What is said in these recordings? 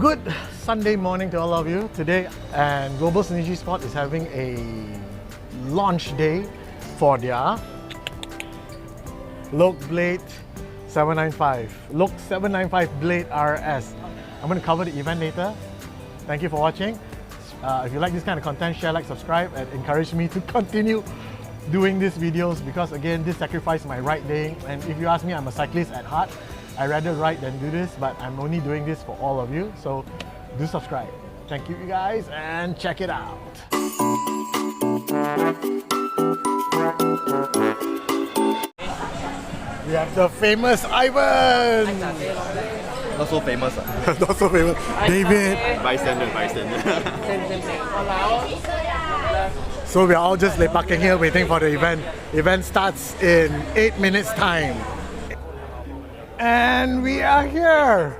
Good Sunday morning to all of you today, and Global Synergy Sport is having a launch day for their Loke Blade 795, Loke 795 Blade RS. I'm going to cover the event later. Thank you for watching. If you like this kind of content, share, like, subscribe, and encourage me to continue doing these videos, because again, this sacrifices my ride day. And if you ask me, I'm a cyclist at heart. I rather ride than do this, but I'm only doing this for all of you. So do subscribe. Thank you guys, and check it out. We have the famous Ivan. Not so famous. Not so famous. David. Bystander. So we are all just parking here waiting for the event. Event starts in 8 minutes time. And we are here.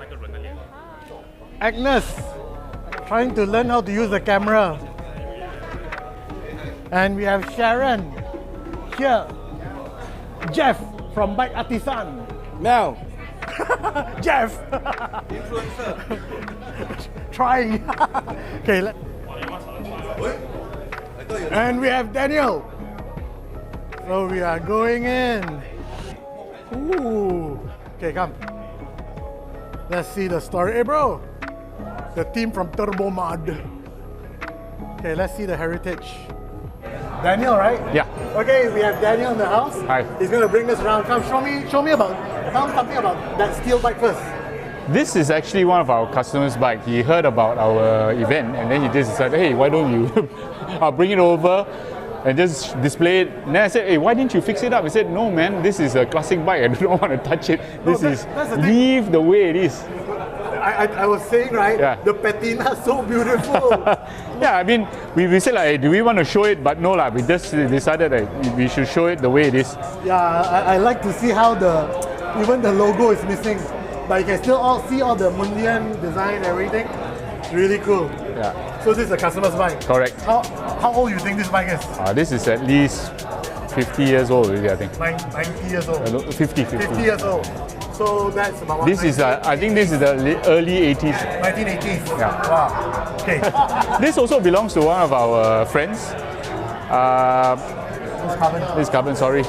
Agnes, trying to learn how to use the camera. And we have Sharon here. Jeff from Bike Artisans. Mel. Jeff. Influencer. Trying. Okay. And we have Daniel. So we are going in. Ooh. Okay, come. Let's see the story. Hey, bro. The team from Turbomad. Okay, let's see the heritage. Daniel, right? Yeah. Okay, we have Daniel in the house. Hi. He's going to bring us around. Come, tell me something about that steel bike first. This is actually one of our customers' bike. He heard about our event and then he just decided, hey, why don't you I'll bring it over and just display it. And then I said, hey, why didn't you fix it up? He said, no man, this is a classic bike. I don't want to touch it. That's the leave the way it is. I was saying, right, yeah. The patina is so beautiful. Yeah, I mean, we said like, hey, do we want to show it? But no, we just decided that we should show it the way it is. Yeah, I like to see how even the logo is missing. But you can still see all the Mundian design and everything. It's really cool. Yeah. So this is a customer's bike? Correct. How old do you think this bike is? This is at least 50 years old already, I think. 90 years old? 50 years old. So that's about this is I think this is the early 80s. 1980s? Yeah. Wow. Okay. This also belongs to one of our friends. This carbon, sorry.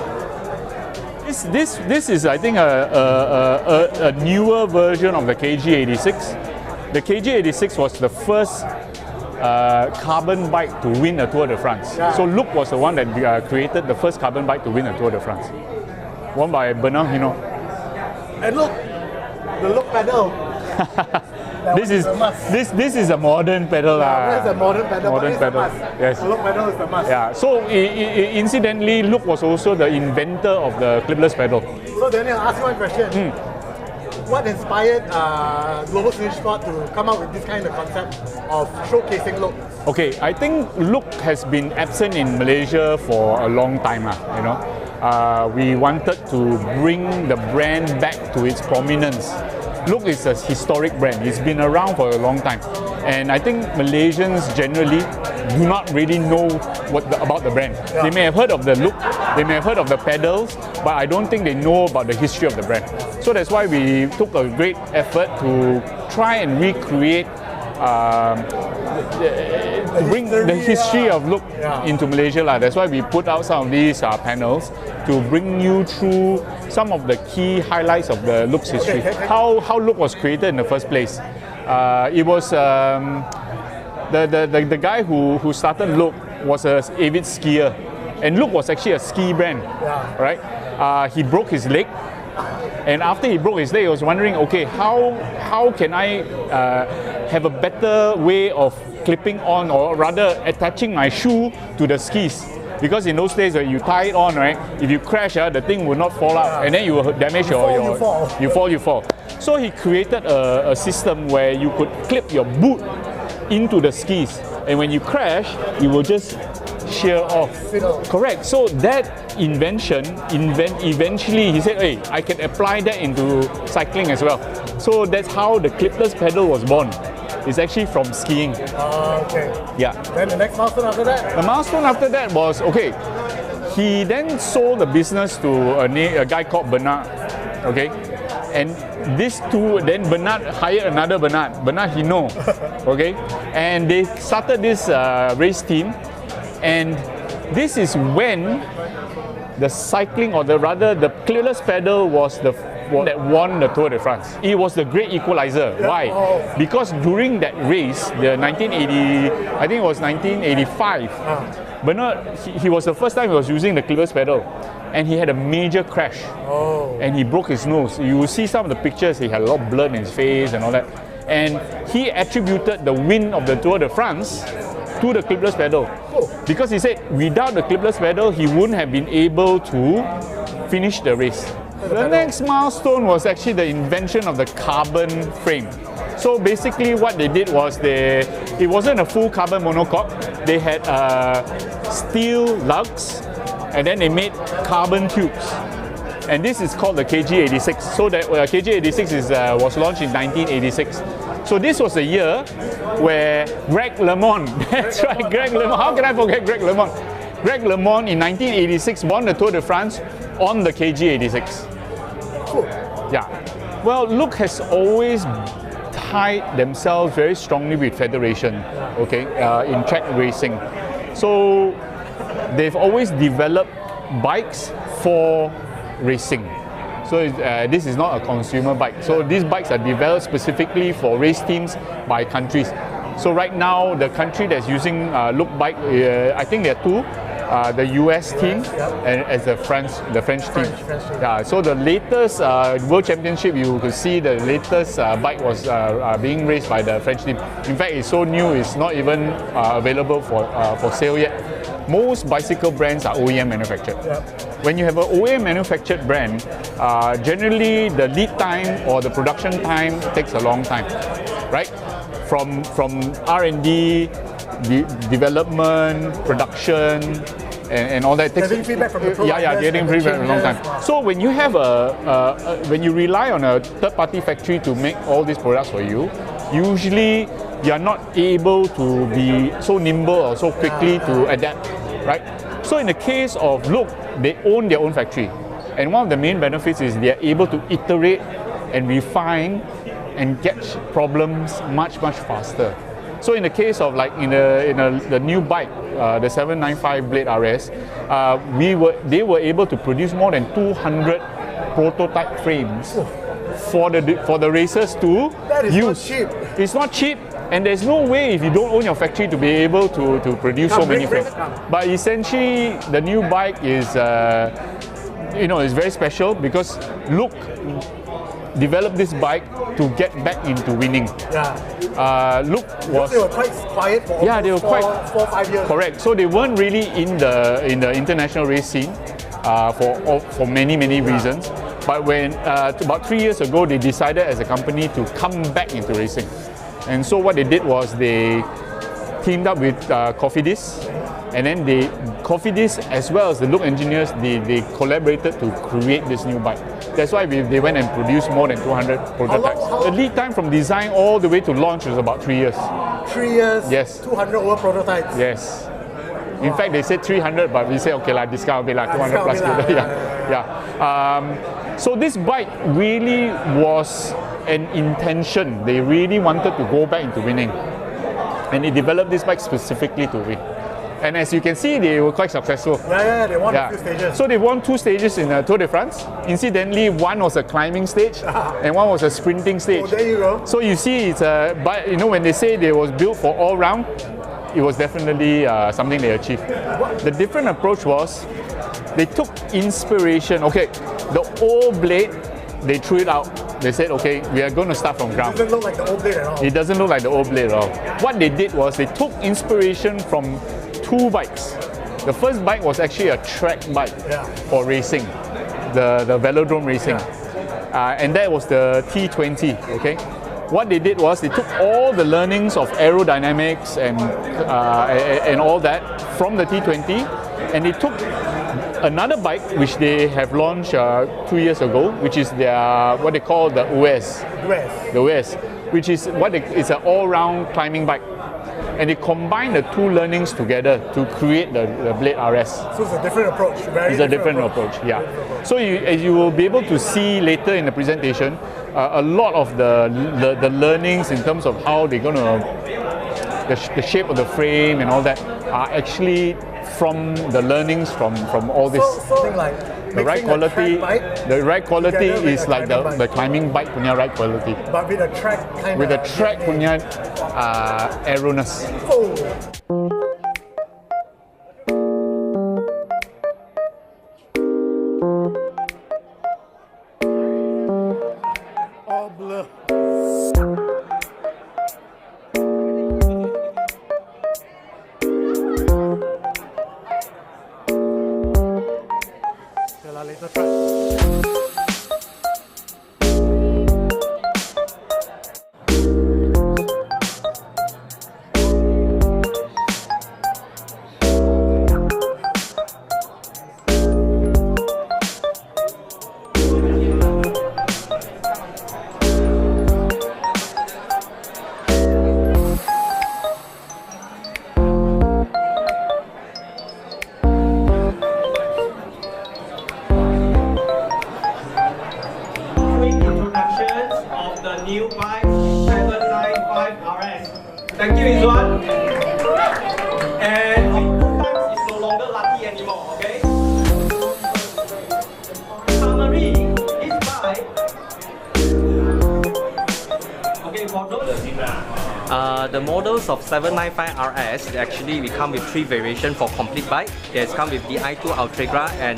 This is, I think, a newer version of the KG86. The KG86 was the first carbon bike to win a Tour de France. Yeah. So Look was the one that created the first carbon bike to win a Tour de France. Won by Bernard Hinault. And look, the Look pedal. This is a modern pedal. That's a modern pedal. Modern pedal. Yes. The Look pedal is the must. Yeah. So incidentally, Look was also the inventor of the clipless pedal. So Daniel, I'll ask you one question. What inspired Global Synergy Sport to come up with this kind of concept of showcasing Look? Okay, I think Look has been absent in Malaysia for a long time. We wanted to bring the brand back to its prominence. Look is a historic brand. It's been around for a long time. And I think Malaysians generally do not really know about the brand. Yeah. They may have heard of the Look, they may have heard of the pedals, but I don't think they know about the history of the brand. So that's why we took a great effort to try and recreate bring the history of Look into Malaysia. That's why we put out some of these panels to bring you through some of the key highlights of the Look's history. How Look was created in the first place. It was the guy who started Look was an avid skier, and Look was actually a ski brand, right? He broke his leg. And after he broke his leg, he was wondering, okay, how can I have a better way of clipping on, or rather attaching my shoe to the skis? Because in those days when you tie it on, right, if you crash, the thing will not fall out, and then you will damage you fall. So he created a system where you could clip your boot into the skis, and when you crash, you will just shear off. Correct. So that invention, eventually he said, hey, I can apply that into cycling as well. So that's how the clipless pedal was born. It's actually from skiing. Okay. Yeah. Then the next milestone after that? The milestone after that was, okay, he then sold the business to a guy called Bernard, okay? And these two, then Bernard hired another Bernard Hinault, okay? And they started this race team, and this is when the cycling, or rather the clipless pedal was the one that won the Tour de France. It was the great equalizer. Yeah. Why? Oh. Because during that race, the 1980, I think it was 1985, Bernard, he was the first time he was using the clipless pedal, and he had a major crash. Oh. And he broke his nose. You will see some of the pictures, he had a lot of blood in his face and all that. And he attributed the win of the Tour de France to the clipless pedal. Because he said without the clipless pedal, he wouldn't have been able to finish the race. The next milestone was actually the invention of the carbon frame. So basically what they did was it wasn't a full carbon monocoque. They had steel lugs, and then they made carbon tubes. And this is called the KG86. So that KG86 was launched in 1986. So this was the year where Greg LeMond, that's right, Greg LeMond. How can I forget Greg LeMond? Greg LeMond in 1986 won the Tour de France on the KG86. Yeah. Well, Look has always tied themselves very strongly with Federation, okay, in track racing. So they've always developed bikes for racing. So this is not a consumer bike. So these bikes are developed specifically for race teams by countries. So right now, the country that's using Look bike, I think there are two. The US team and as the French team. Yeah, so the latest World Championship, you could see the latest bike was being raced by the French team. In fact, it's so new, it's not even available for sale yet. Most bicycle brands are OEM manufactured. When you have an OEM manufactured brand, generally the lead time or the production time takes a long time, right? From R&D, development, production, and all that. Getting feedback from the pro. Getting feedback for a long time. So when you have when you rely on a third-party factory to make all these products for you, usually you are not able to be so nimble or so quickly to adapt, right? So in the case of Look, they own their own factory, and one of the main benefits is they are able to iterate and refine and catch problems much faster. So in the case of like in the new bike, the 795 Blade RS, they were able to produce more than 200 prototype frames for the racers to that is use. Not cheap. It's not cheap, and there's no way if you don't own your factory to be able to produce so many frames. But essentially, the new bike is is very special because Look developed this bike to get back into winning. Look was. They were quite quiet for they were quite 4-5 years. Correct. So they weren't really in the international race scene for many reasons. But when about 3 years ago, they decided as a company to come back into racing. And so what they did was they teamed up with Cofidis, and then Cofidis as well as the Look engineers, they collaborated to create this new bike. That's why they went and produced more than 200 prototypes. The lead time from design all the way to launch was about 3 years. 3 years? Yes. 200 over prototypes? Yes. In fact, they said 300, but we said, okay, discount a bit, 200 plus. So this bike really was an intention. They really wanted to go back into winning. And they developed this bike specifically to win. And as you can see, they were quite successful. They won a few stages. So they won 2 stages in the Tour de France. Incidentally, one was a climbing stage and one was a sprinting stage. Oh, there you go. So you see, but when they say they was built for all round, it was definitely something they achieved. The different approach was, they took inspiration. Okay, the old blade, they threw it out. They said, okay, we are going to start from ground. It doesn't look like the old blade at all. It doesn't look like the old blade at all. What they did was they took inspiration from 2 bikes. The first bike was actually a track bike for racing, the velodrome racing. And that was the T20, okay? What they did was they took all the learnings of aerodynamics and all that from the T20, and they took another bike which they have launched 2 years ago, which is their what they call the OS. The OS, which is it's an all-round climbing bike. and they combine the two learnings together to create the Blade RS. So it's a different approach. It's a different approach, yeah. So as you will be able to see later in the presentation, a lot of the learnings in terms of how they're going to, the shape of the frame and all that are actually from the learnings from all this. Something like the right quality is like the climbing bike punya right quality. But with a track kind with the track punya aeroness. Oh. Oh, blur. Later try. New bike 795 RS. Thank you, Izwan. And two times is no longer lucky anymore, okay? Summary, this bike. Okay, for those. The models of 795 RS actually we come with three variations for complete bike. It's come with the i2 Ultegra and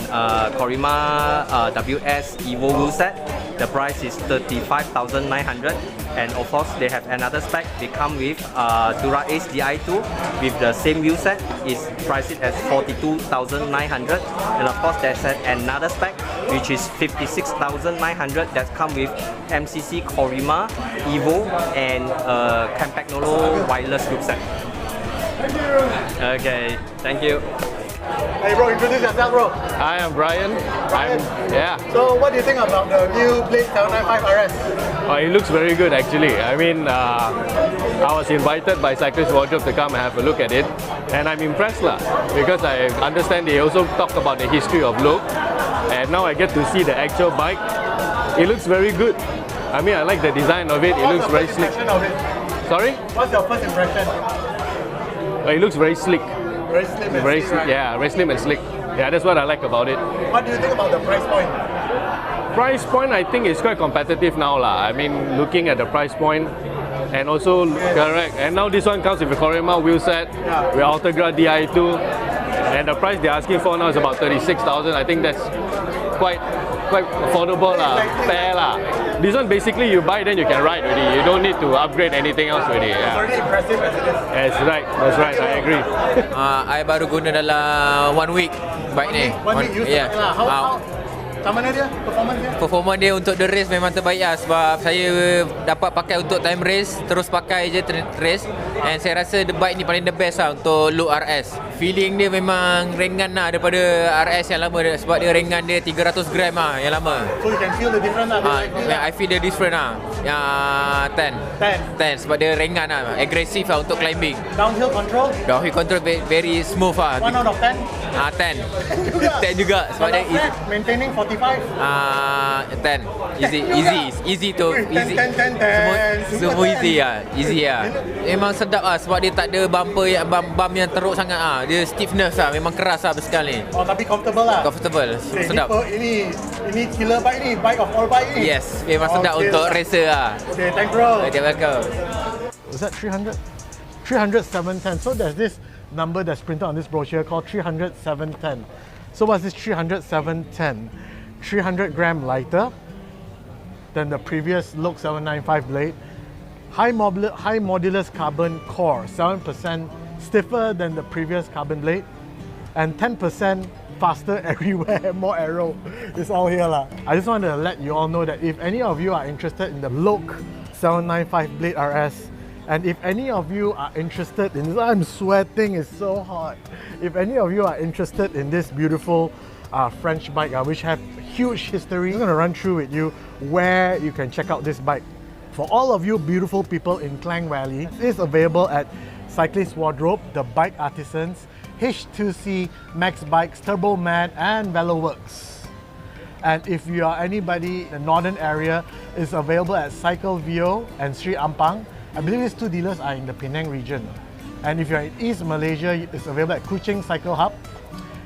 Corima WS Evo wheel set. The price is 35,900, and of course they have another spec. They come with Dura Ace Di2 with the same wheel set. Is priced at 42,900, and of course there's another spec which is 56,900 that come with MCC Corima Evo and Campagnolo wireless group set. Thank you. Okay, thank you. Hey bro, introduce yourself bro. Hi, I'm Brian. Yeah. So what do you think about the new Blade 795 RS? It looks very good actually. I mean, I was invited by Cyclist Wardrobe to come and have a look at it, and I'm impressed lah, because I understand they also talk about the history of look, and now I get to see the actual bike. It looks very good. I mean, I like the design of it. It looks very slick. Sorry? What's your first impression? It looks very slick. Very slim and Very slick, right? Yeah, very slim and slick. Yeah, that's what I like about it. What do you think about the price point? Price point, I think is quite competitive now lah. I mean, looking at the price point, and also correct. And now this one comes with a Corima wheel set, with Ultegra Di2, and the price they're asking for now is about 36,000. I think that's quite affordable lah, fair lah. This one basically you buy then you can ride already. You don't need to upgrade anything else already. It's already impressive as it is. That's right. I agree. I baru guna dalam 1 week bike ni. 1 week use lah. How macam mana dia? Performance dia untuk the race memang terbaik lah, sebab saya dapat pakai untuk time race, terus pakai je race, and saya rasa the bike ni paling the best lah untuk look RS. Feeling dia memang ringan lah daripada RS yang lama, sebab dia ringan, dia 300 gram lah yang lama. So you can feel the difference lah. I feel the different lah. Yang 10 sebab dia ringan lah, agresif lah untuk climbing. Downhill control very smooth lah. 1 out of 10? 10 juga sebab dia easy. Maintaining 45? 10 easy to easy. 10. Semua easy lah. Memang sedap lah sebab dia tak ada bumper yang bump yang teruk sangat ah. Dia stiffness lah, memang keras lah basikal ni. Oh, tapi comfortable lah. Sedap. Ini killer bike ni, bike of all bike ni. Yes, memang sedap untuk racer lah. Okay, thanks bro. Okay, welcome. Was that 300? 300-710. So there's this number that's printed on this brochure called 300-710. So what's this 300-710? 300 gram lighter than the previous Look 795 blade. High modulus carbon core, 7% stiffer than the previous carbon blade, and 10% faster everywhere, more aero. It's all here lah. I just wanted to let you all know that if any of you are interested in the Look 795 Blade RS, and if any of you are interested in this, I'm sweating, it's so hot. If any of you are interested in this beautiful French bike, which have huge history, I'm going to run through with you where you can check out this bike. For all of you beautiful people in Klang Valley, it is available at Cyclist Wardrobe, the Bike Artisans, H2C, Max Bikes, Turbomad, and Veloworks. And if you are anybody in the northern area, it's available at Cyclevio and Sri Ampang. I believe these two dealers are in the Penang region. And if you're in East Malaysia, it's available at Kuching Cycle Hub.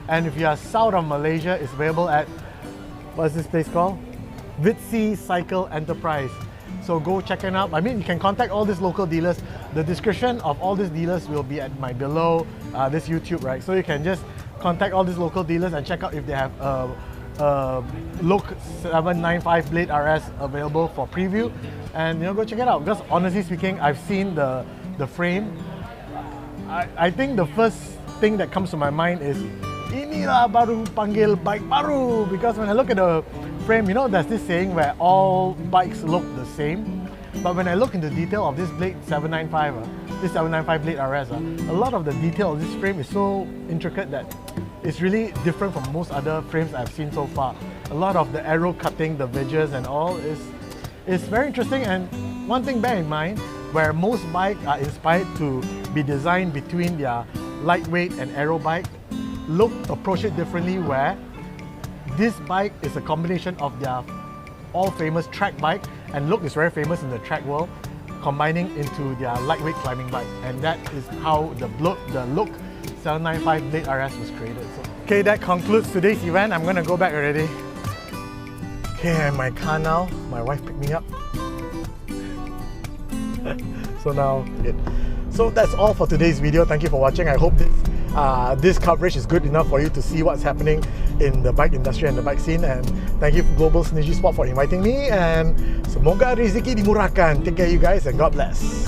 And if you are south of Malaysia, it's available at, what's this place called? Vitsse Cycle Enterprise. So go check it out. I mean, you can contact all these local dealers. The description of all these dealers will be at my below this YouTube, right? So you can just contact all these local dealers and check out if they have Look 795 Blade RS available for preview, and go check it out. Because honestly speaking, I've seen the frame. I think the first thing that comes to my mind is inilah baru panggil bike baru, because when I look at the frame, there's this saying where all bikes look the same. But when I look into detail of this Blade 795, this 795 Blade RS, a lot of the detail of this frame is so intricate that it's really different from most other frames I've seen so far. A lot of the arrow cutting, the wedges and all is very interesting. And one thing bear in mind, where most bikes are inspired to be designed between their lightweight and aero bike, Look approach it differently, where this bike is a combination of their all famous track bike, and Look is very famous in the track world, combining into their lightweight climbing bike. And that is how the Look 795 Blade RS was created. So, okay, that concludes today's event. I'm gonna go back already. Okay, I'm in my car now. My wife picked me up. So now, good. So that's all for today's video. Thank you for watching. I hope this coverage is good enough for you to see what's happening in the bike industry and the bike scene. And thank you, Global Synergy Sport, for inviting me. And semoga rezeki dimurahkan. Take care, you guys, and God bless.